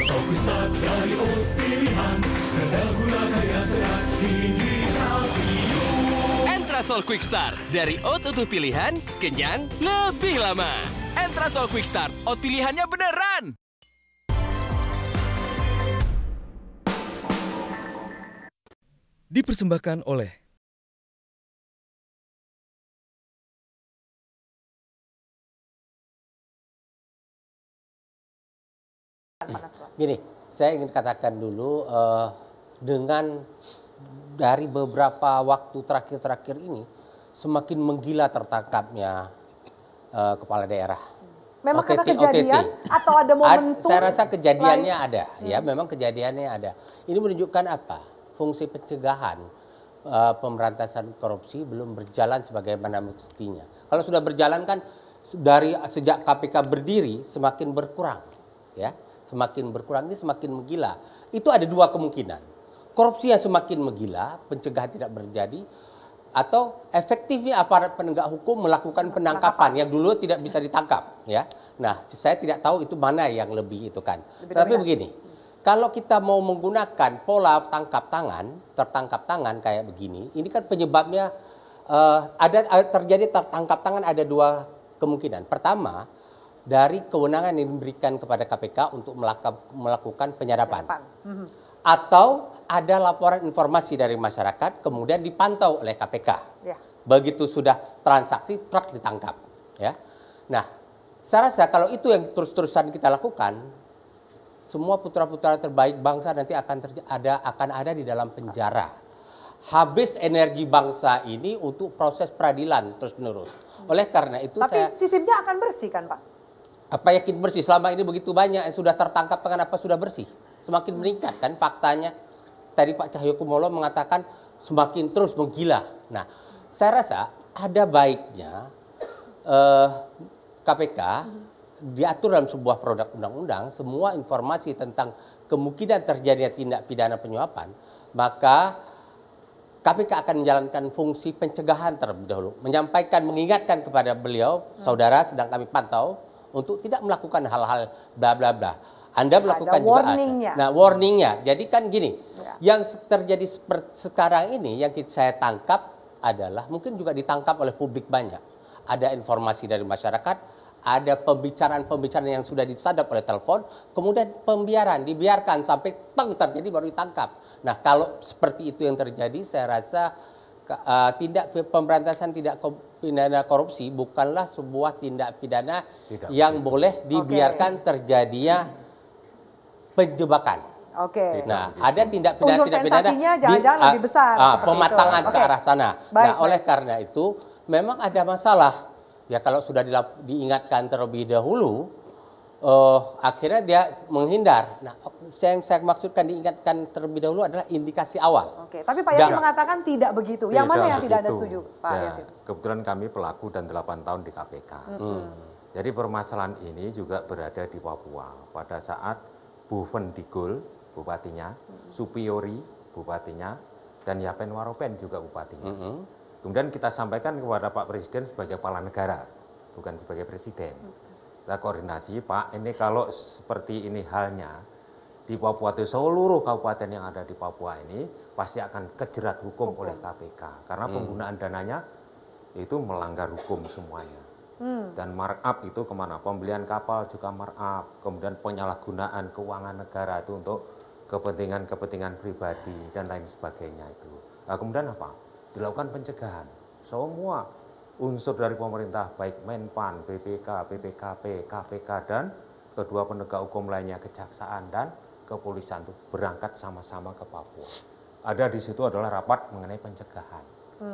Sokistar dari oat pilihan, rendah gula kaya serat, tinggi kalsium. Entrasol Quickstar dari oat utuh pilihan, kenyang lebih lama. Entrasol Quickstar, oat pilihannya beneran. Dipersembahkan oleh Gini, saya ingin katakan dulu dengan dari beberapa waktu terakhir ini semakin menggila tertangkapnya kepala daerah. Memang karena OTT. kejadian atau ada momentum? Saya rasa kejadiannya lain? ada, ya memang kejadiannya ada. Ini menunjukkan apa? Fungsi pencegahan pemberantasan korupsi belum berjalan sebagaimana mestinya. Kalau sudah berjalan kan dari sejak KPK berdiri semakin berkurang, ya. Semakin berkurang ini semakin menggila. Itu ada dua kemungkinan. Korupsi yang semakin menggila, pencegahan tidak terjadi, atau efektifnya aparat penegak hukum melakukan penangkapan yang dulu tidak bisa ditangkap, ya. Nah, saya tidak tahu itu mana yang lebih itu kan. Tapi begini, kalau kita mau menggunakan pola tertangkap tangan kayak begini, ini kan penyebabnya terjadi tertangkap tangan ada dua kemungkinan. Pertama, dari kewenangan yang diberikan kepada KPK untuk melakukan penyadapan. Atau ada laporan informasi dari masyarakat kemudian dipantau oleh KPK. Ya. Begitu sudah transaksi, truk ditangkap. Ya. Nah, saya rasa kalau itu yang terus-terusan kita lakukan, semua putra-putra terbaik bangsa nanti akan ada di dalam penjara. Habis energi bangsa ini untuk proses peradilan terus-menerus. Oleh karena itu Tapi sistemnya akan bersih kan, Pak? Apa yakin bersih? Selama ini begitu banyak yang sudah tertangkap dengan apa sudah bersih? Semakin meningkat kan faktanya. Tadi Pak Cahyokumolo mengatakan semakin terus menggila. Nah, saya rasa ada baiknya KPK diatur dalam sebuah produk undang-undang semua informasi tentang kemungkinan terjadinya tindak pidana penyuapan, maka KPK akan menjalankan fungsi pencegahan terlebih dahulu, mengingatkan kepada beliau, saudara sedang kami pantau untuk tidak melakukan hal-hal bla bla bla. Anda melakukan juga ada. Nah, warningnya. Jadi kan gini, yang terjadi sekarang ini yang saya tangkap adalah mungkin juga ditangkap oleh publik banyak. Ada informasi dari masyarakat, ada pembicaraan-pembicaraan yang sudah disadap oleh telepon, kemudian dibiarkan sampai terjadi baru ditangkap. Nah, kalau seperti itu yang terjadi, saya rasa pemberantasan tindak pidana korupsi bukanlah sebuah tindak pidana yang boleh dibiarkan terjadinya penjebakan. Nah, ada tindak pidana jangan-jangan lebih besar pematangan ke arah sana. Nah, oleh karena itu memang ada masalah. Ya kalau sudah diingatkan terlebih dahulu, akhirnya dia menghindar. Nah, yang saya maksudkan diingatkan terlebih dahulu adalah indikasi awal. Tapi Pak Yasin mengatakan tidak begitu. Yang mana yang tidak Anda setuju, Pak Yasin? Kebetulan kami pelaku dan 8 tahun di KPK. Jadi permasalahan ini juga berada di Papua. Pada saat Bu Vendigul, bupatinya, Supiori, bupatinya, dan Yapen Waropen juga bupatinya. Kemudian kita sampaikan kepada Pak Presiden sebagai kepala negara, bukan sebagai presiden. Kita koordinasi, Pak, ini kalau seperti ini halnya, di Papua itu seluruh kabupaten yang ada di Papua ini pasti akan kejerat hukum oleh KPK. Karena penggunaan dananya itu melanggar hukum semuanya. Dan markup itu kemana? Pembelian kapal juga markup. Kemudian penyalahgunaan keuangan negara itu untuk kepentingan-kepentingan pribadi dan lain sebagainya itu. Nah, kemudian apa? Dilakukan pencegahan. Semua unsur dari pemerintah, baik Menpan, BPK, BPKP, KPK, dan kedua penegak hukum lainnya, kejaksaan dan kepolisian itu berangkat sama-sama ke Papua. Ada di situ adalah rapat mengenai pencegahan.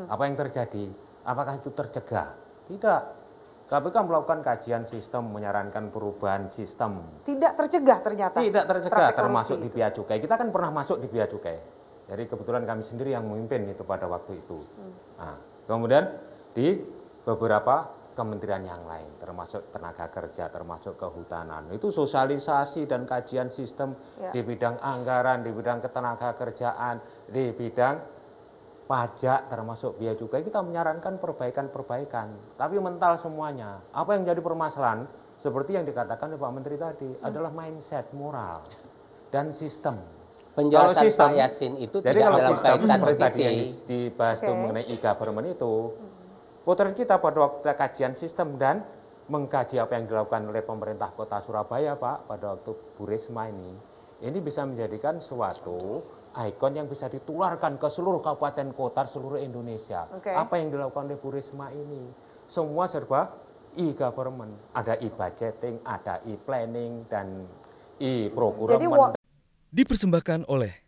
Apa yang terjadi? Apakah itu tercegah? Tidak. KPK melakukan kajian sistem, menyarankan perubahan sistem. Tidak tercegah ternyata? Tidak tercegah, termasuk di Bea Cukai. Kita kan pernah masuk di Bea Cukai. Jadi kebetulan kami sendiri yang memimpin itu pada waktu itu. Nah, kemudian di beberapa kementerian yang lain, termasuk tenaga kerja, termasuk kehutanan. Itu sosialisasi dan kajian sistem di bidang anggaran, di bidang ketenaga kerjaan, di bidang pajak, termasuk biaya cukai. Kita menyarankan perbaikan-perbaikan, tapi mental semuanya. Apa yang jadi permasalahan, seperti yang dikatakan oleh Pak Menteri tadi, adalah mindset moral. dan sistem. Penjelasan Kalau sistem, Pak Yasin itu jadi tidak kalau dalam sistem kaitan seperti tadi yang OTT. dibahas itu Oke. mengenai e-government itu, potret kita pada waktu kajian sistem dan mengkaji apa yang dilakukan oleh pemerintah Kota Surabaya, Pak, pada waktu Bu Risma ini bisa menjadikan suatu ikon yang bisa ditularkan ke seluruh kabupaten kota seluruh Indonesia. Oke. Apa yang dilakukan oleh Bu Risma ini, semua serba e-government, ada e-budgeting, ada e-planning dan Jadi e-procurement. Dipersembahkan oleh